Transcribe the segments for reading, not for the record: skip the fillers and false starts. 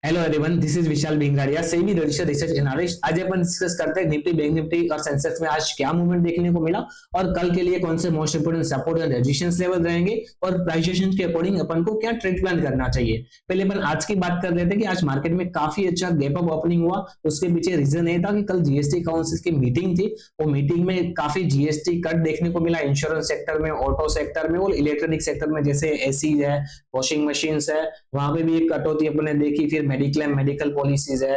Hello everyone, this is Vishal Bhingaria, SEBI registered research analyst. आज अपन discuss करते हैं निफ्टी, बैंक निफ्टी और सेंसेक्स में आज क्या मूवमेंट देखने को मिला और कल के लिए कौन से most important support and resistance level रहेंगे और प्राइसेशन के अकॉर्डिंग अपन को क्या ट्रेड प्लान करना चाहिए। पहले अपन आज की बात कर लेते हैं कि आज मार्केट में काफी अच्छा गैप अप ओपनिंग हुआ। उसके पीछे रीजन ये था कि कल जीएसटी काउंसिल की मीटिंग थी। वो मीटिंग में काफी जीएसटी कट देखने को मिला इंश्योरेंस सेक्टर में, ऑटो सेक्टर में और इलेक्ट्रॉनिक सेक्टर में, जैसे एसी है, वॉशिंग मशीन है, वहां पे भी एक कटौती अपने देखी। फिर मेडिक्लेम मेडिकल पॉलिसीज है,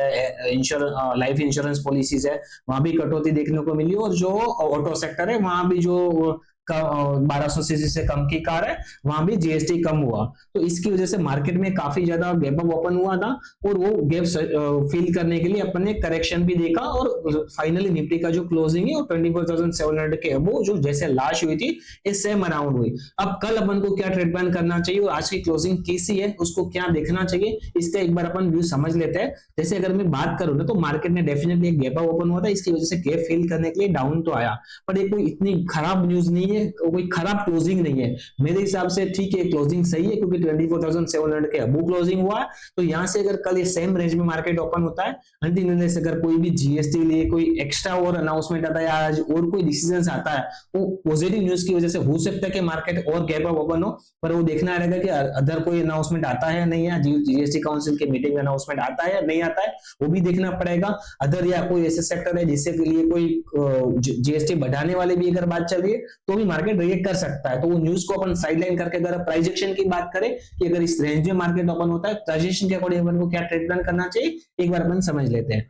लाइफ इंश्योरेंस पॉलिसीज है, वहां भी कटौती देखने को मिली। और जो ऑटो सेक्टर है वहां भी जो 1200 सीसी से कम की कार है वहां भी जीएसटी कम हुआ। तो इसकी वजह से मार्केट में काफी ज्यादा गैप अप ओपन हुआ था और वो गैप फिल करने के लिए अपन ने करेक्शन भी देखा और फाइनली निफ्टी का जो क्लोजिंग है वो 24,700 के अबो जो जैसे लास्ट हुई थी इस सेम अराउंड हुई। अब कल अपन को क्या ट्रेड प्लान करना चाहिए और आज की क्लोजिंग कैसी है उसको क्या देखना चाहिए, इसका एक बार अपन व्यू समझ लेते हैं। जैसे अगर मैं बात करूं ना तो मार्केट में डेफिनेटली एक गैप अप ओपन हुआ था, इसकी वजह से गैप फिल करने के लिए डाउन तो आया, पर ये कोई इतनी खराब न्यूज नहीं है, कोई खराब क्लोजिंग नहीं है। मेरे हिसाब से ठीक है, क्लोजिंग सही है क्योंकि 24,700 के अबू क्लोजिंग हुआ है। तो यहां से अगर कल ये सेम रेंज में मार्केट ओपन होता है, अनटिल अगर कोई भी जीएसटी लिए कोई एक्स्ट्रा और अनाउंसमेंट आता है या आज और कोई डिसीजन आता है, वो पॉजिटिव न्यूज की वजह से हो सकता है कि मार्केट और गैप अप ओपन हो, पर वो देखना रहेगा कि अदर कोई अनाउंसमेंट आता है नहीं है, जीएसटी काउंसिल की मीटिंग में अनाउंसमेंट आता है या नहीं आता है वो भी देखना पड़ेगा। अदर या कोई ऐसे सेक्टर है जिससे के लिए कोई जीएसटी बढ़ाने वाले भी अगर बात चल रही है तो भी मार्केट रिएक्ट कर सकता है। तो वो न्यूज को अपन साइडलाइन करके अगर प्राइस एक्शन की बात करें कि अगर इस रेंज में मार्केट ओपन होता है, प्राइस एक्शन के अकॉर्डिंग अपन को क्या ट्रेड प्लान करना चाहिए एक बार अपन समझ लेते हैं।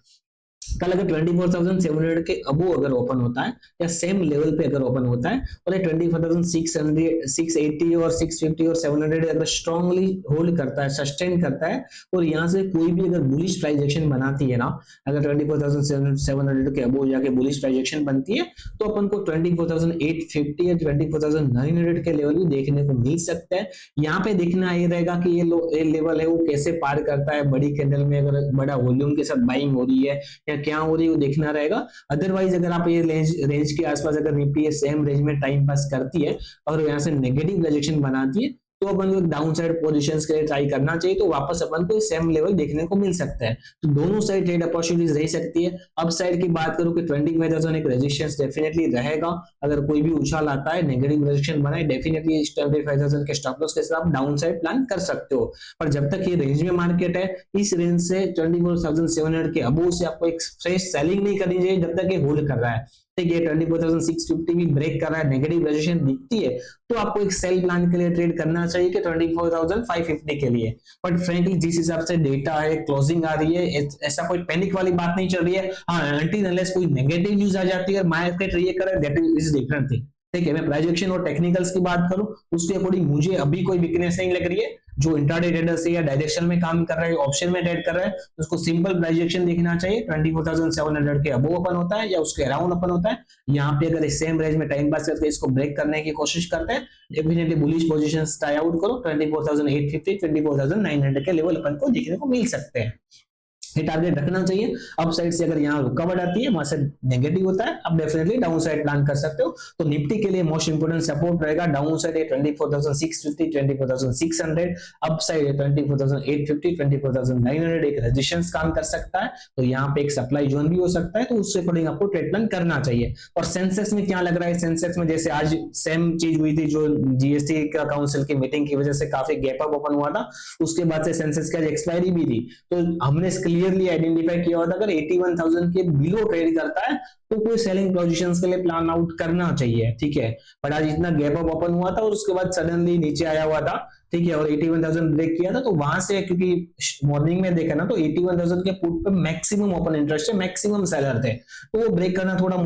कल अगर 24,700 के अबो अगर ओपन होता है या सेम लेवल पे अगर ओपन होता है और 24,600, 680 और 650 और 700 अगर स्ट्रांगली होल्ड करता है, सस्टेन करता है और यहाँ से कोई भी अगर बुलिश प्राइस एक्शन बनाती है ना, अगर 24,700 के अबो जाके बुलिश प्राइस एक्शन बनती है तो अपन को 24,850 या 24,900 के लेवल भी देखने को मिल सकता है। यहाँ पे देखना ये रहेगा कि ये लेवल है वो कैसे पार करता है, बड़ी कैंडल में अगर बड़ा वॉल्यूम के साथ बाइंग हो रही है या क्या हो रही है वो देखना रहेगा। अदरवाइज अगर आप ये रेंज के आसपास अगर निफ्टी सेम रेंज में टाइम पास करती है और यहाँ से नेगेटिव रिजेक्शन बनाती है तो अपन को डाउन साइड पोजीशंस के लिए ट्राई करना चाहिए, तो वापस अपन को सेम लेवल देखने को मिल सकता है। तो दोनों साइड ट्रेड अपॉर्चुनिटीज रह सकती है। अप साइड की बात करूं कि 25,000 एक रेजिस्टेंस डेफिनेटली रहेगा। अगर कोई भी उछाल आता है, नेगेटिव रेजिस्टेंस बनाए, डेफिनेटली 25,000 के स्टॉप लॉस के साथ आप डाउन साइड प्लान कर सकते हो। पर जब तक ये रेंज में मार्केट है, इस रेंज से 24,700 के अबो से आपको एक फ्रेश सेलिंग नहीं करनी चाहिए जब तक ये होल्ड कर रहा है। ठीक है, 24,650 भी ब्रेक कर रहा है, नेगेटिव रेजिस्टेंस दिखती है तो आपको एक सेल प्लान के लिए ट्रेड करना चाहिए कि 24,550 के लिए। बट फ्रेंकली जिस हिसाब से डेटा है, क्लोजिंग आ रही है, ऐसा कोई पैनिक वाली बात नहीं चल रही है। हाँ, अनटिल अनलेस कोई नेगेटिव न्यूज आ जाती है, मार्केट रिएक्ट करे, दैट इज डिफरेंट थिंग। ठीक है, मैं प्राइस एक्शन और टेक्निकल्स की बात करूं उसके अकॉर्डिंग मुझे अभी कोई वीकनेस नहीं लग रही है। जो इंट्राडे ट्रेडर से या डायरेक्शन में काम कर रहा है, ऑप्शन में ट्रेड कर रहा है, उसको सिंपल प्राइस एक्शन देखना चाहिए। 24,700 के अबव ओपन होता है या उसके अराउंड ओपन होता है, यहाँ पे अगर सेम रेंज में टाइम पास करके इसको ब्रेक करने की कोशिश करते हैं, definitely bullish positions try out करो। 24,850, 24,900 के लेवल अपन को देखने को मिल सकते हैं। ये टारगेट रखना चाहिए। अप साइड से अगर यहाँ रुकावट आती है, वहां से नेगेटिव होता है, आप डेफिनेटली डाउन साइड प्लान कर सकते हो। तो निफ्टी के लिए मोस्ट इंपोर्टेंट सपोर्ट रहेगा डाउन साइड 24,650, 24,600, अप साइड 24,850, 24,900 एक रेजिस्टेंस काम कर सकता है। तो यहाँ पे एक सप्लाई जोन भी हो सकता है, तो उससे अकॉर्डिंग आपको ट्रेड प्लान करना चाहिए। और सेंसेक्स में क्या लग रहा है, सेंसेक्स में जैसे आज सेम चीज हुई थी, जो जीएसटी का काउंसिल की मीटिंग की वजह से काफी गैप अप ओपन हुआ था, उसके बाद से सेंसेक्स की एक्सपायरी भी थी। तो हमने क्लियरली आइडेंटिफाई किया होता अगर 81,000 के बिलो ट्रेड करता है तो कोई सेलिंग पोजीशंस के लिए प्लान आउट करना चाहिए। ठीक है, बट आज इतना गैप अप ओपन हुआ था और उसके बाद सडनली नीचे आया हुआ था। ठीक है, और 81,000 ब्रेक किया था, तो वहां से क्योंकि मॉर्निंग में देखा ना तो 81,000 के पुट पे मैक्सिमम ओपन इंटरेस्ट है, मैक्सिमम सेलर थे, तो वो ब्रेक करना थोड़ा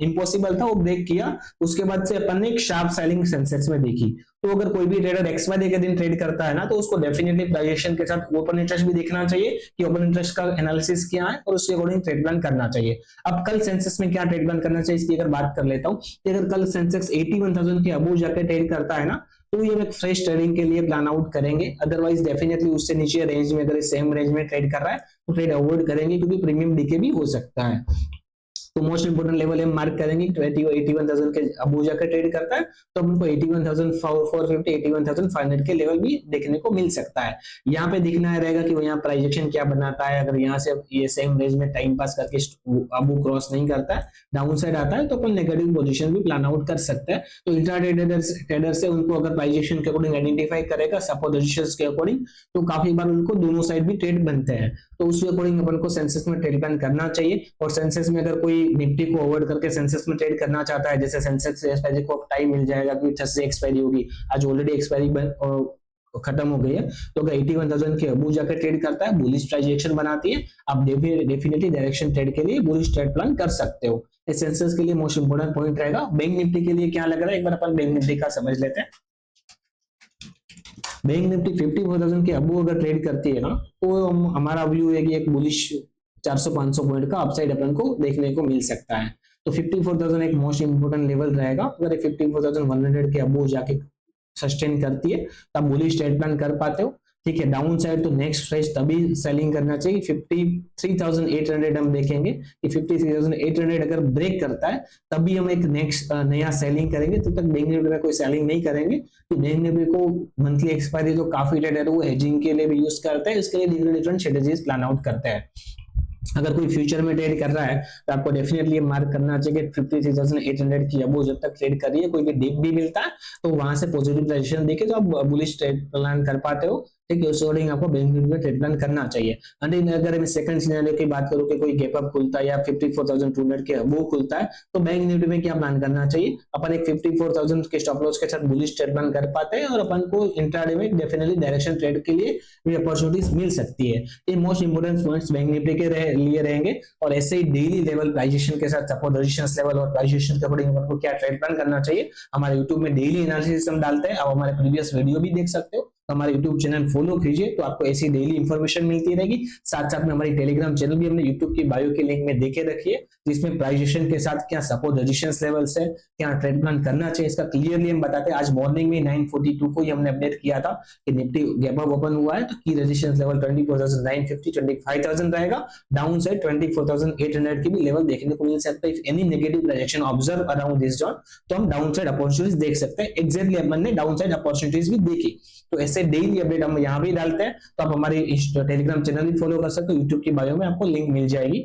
इम्पॉसिबल था। वो ब्रेक किया, उसके बाद से अपन ने एक शार्प सेलिंग सेंसेक्स में देखी। तो अगर कोई भी ट्रेडर XY के दिन ट्रेड करता है ना, तो उसको डेफिनेटली प्राइजेशन के साथ ओपन इंटरेस्ट भी देखना चाहिए कि ओपन इंटरेस्ट का एनालिसिस क्या है और उसके अकॉर्डिंग ट्रेड प्लान करना चाहिए। अब कल सेंसेक्स में क्या ट्रेड प्लान करना चाहिए इसकी अगर बात कर लेता हूं, कि अगर कल सेंसेक्स 81,000 के अबव जाके ट्रेड करता है ना, तो ये एक फ्रेश ट्रेडिंग के लिए प्लान आउट करेंगे। अदरवाइज डेफिनेटली उससे नीचे रेंज में अगर सेम रेंज में ट्रेड कर रहा है तो ट्रेड अवॉइड करेंगे, क्योंकि प्रीमियम डीके भी हो सकता है। तो मोस्ट इंपोर्टेंट लेवल हम मार्क करेंगे 81,000 के अबू जाकर ट्रेड करता है तो हमको 81,450 81,500 के लेवल भी देखने को मिल सकता है। यहाँ पे दिखना रहेगा कि वो यहाँ प्राइस एक्शन क्या बनाता है। अगर यहाँ से ये सेम रेंज में टाइम पास करके अबू क्रॉस नहीं करता है, डाउन साइड आता है, तो अपन नेगेटिव पोजीशन भी प्लान आउट कर सकते हैं। तो इंट्राडे ट्रेडर से उनको अगर प्राइस एक्शन के अकॉर्डिंग आइडेंटिफाई करेगा सपोर्ट रेजिस्टेंस के अकॉर्डिंग, तो काफी बार उनको दोनों साइड भी ट्रेड बनते हैं। तो उसके अकॉर्डिंग अपन को सेंसेक्स में ट्रेड प्लान करना चाहिए। और सेंसेक्स में अगर कोई निफ्टी को अवॉइड करके सेंसेक्स में ट्रेड करना चाहता है, जैसे सेंसेक्स एक्सपायरी को टाइम मिल जाएगा कि थर्सडे एक्सपायरी होगी, आज ऑलरेडी एक्सपायरी खत्म हो गई है, तो अगर 81,000 के अबू जाकर ट्रेड करता है, बुलिश प्राइस एक्शन बनाती है, आप डेफिनेटली डायरेक्शन ट्रेड के लिए बुलिश ट्रेड प्लान कर सकते हो। इस सेंसेक्स के लिए मोस्ट इंपोर्टेंट पॉइंट रहेगा। बैंक निफ्टी के लिए क्या लग रहा है, एक बार अपन बैंक निफ्टी का समझ लेते हैं। बैंक निफ्टी 54,000 के अबू अगर ट्रेड करती है ना, तो हमारा व्यू है कि एक बुलिश 400-500 पॉइंट का अपसाइड अपन को देखने को मिल सकता है। तो 54,000 एक मोस्ट इंपोर्टेंट लेवल रहेगा। अगर 54,100 के अबू जाके सस्टेन करती है तो आप बुलिश ट्रेड प्लान कर पाते हो। ठीक है, डाउन साइड तो नेक्स्ट प्राइस तभी सेलिंग करना चाहिए 53,800 हम देखेंगे कि 53,800 अगर ब्रेक करता है तभी हम एक नेक्स्ट नया सेलिंग करेंगे। तब तक बैंक निफ्टी में कोई सेलिंग नहीं करेंगे कि बैंक निफ्टी को मंथली एक्सपायरी तो काफी ट्रेडर वो हेजिंग के लिए भी यूज करते हैं, इसके लिए डिफरेंट स्ट्रेटेजीज प्लान आउट करते हैं। अगर कोई फ्यूचर में ट्रेड कर रहा है तो आपको डेफिनेटली मार्क करना चाहिए कि 53,800 की अबो जब तक ट्रेड कर रही है, कोई भी डिप भी मिलता है तो वहां से पॉजिटिव पोजीशन देके तो आप बुलिश ट्रेड प्लान कर पाते हो। ठीक है, उस अकॉर्डिंग आपको बैंक निफ्टी में ट्रेड प्लान करना चाहिए। अगर मैं सेकंड सिनेरियो की बात करूं कि कोई गैप अप खुलता है या 54,200 के अबो खुलता है, तो बैंक निफ्टी में क्या प्लान करना चाहिए, अपन एक 54,000 के स्टॉप लॉस के साथ बुलिश ट्रेड प्लान कर पाते हैं और अपन को इंट्राडे में डेफिनेटली डायरेक्शन ट्रेड के लिए भी अपॉर्चुनिटीज मिल सकती है। ये most important points bank Nifty के लिए रहेंगे। और ऐसे ही डेली लेवल प्राइजेशन के साथ सपोर्ट रेजिस्टेंस लेवल और प्राइजेशन के अकॉर्डिंग अपन को क्या ट्रेड प्लान करना चाहिए, हमारे यूट्यूब में डेली एनालिसिस हम डालते हैं। आप हमारे प्रीवियस वीडियो भी देख सकते हो, तो हमारे YouTube चैनल फॉलो कीजिए तो आपको ऐसी डेली इंफॉर्मेशन मिलती रहेगी। साथ साथ में हमारी टेलीग्राम चैनल भी हमने YouTube की बायो के लिंक में देके रखी है, जिसमें प्राइजेशन के साथ क्या सपोर्ट रेजिस्टेंस लेवल्स है, क्या ट्रेड प्लान करना चाहिए, इसका क्लियरली हम बताते हैं। आज मॉर्निंग में 9:42 को ही हमने अपडेट किया था कि निफ्टी गैप अप ओपन हुआ है तो की रेजिस्टेंस लेवल 24,950 25,000 रहेगा। डाउन साइड 24,800 की भी लेवल देखने को मिल सकता है। Any negative projection observe around this zone तो हम डाउन साइड अपॉर्चुनिटीज देख सकते हैं। एग्जैक्टली अपन ने डाउन साइड अपॉर्चुनिटीज भी देखी। तो ऐसे डेली अपडेट हम यहाँ भी डालते हैं, तो आप हमारी टेलीग्राम चैनल भी फॉलो कर सकते हो। यूट्यूब की बायो में आपको लिंक मिल जाएगी।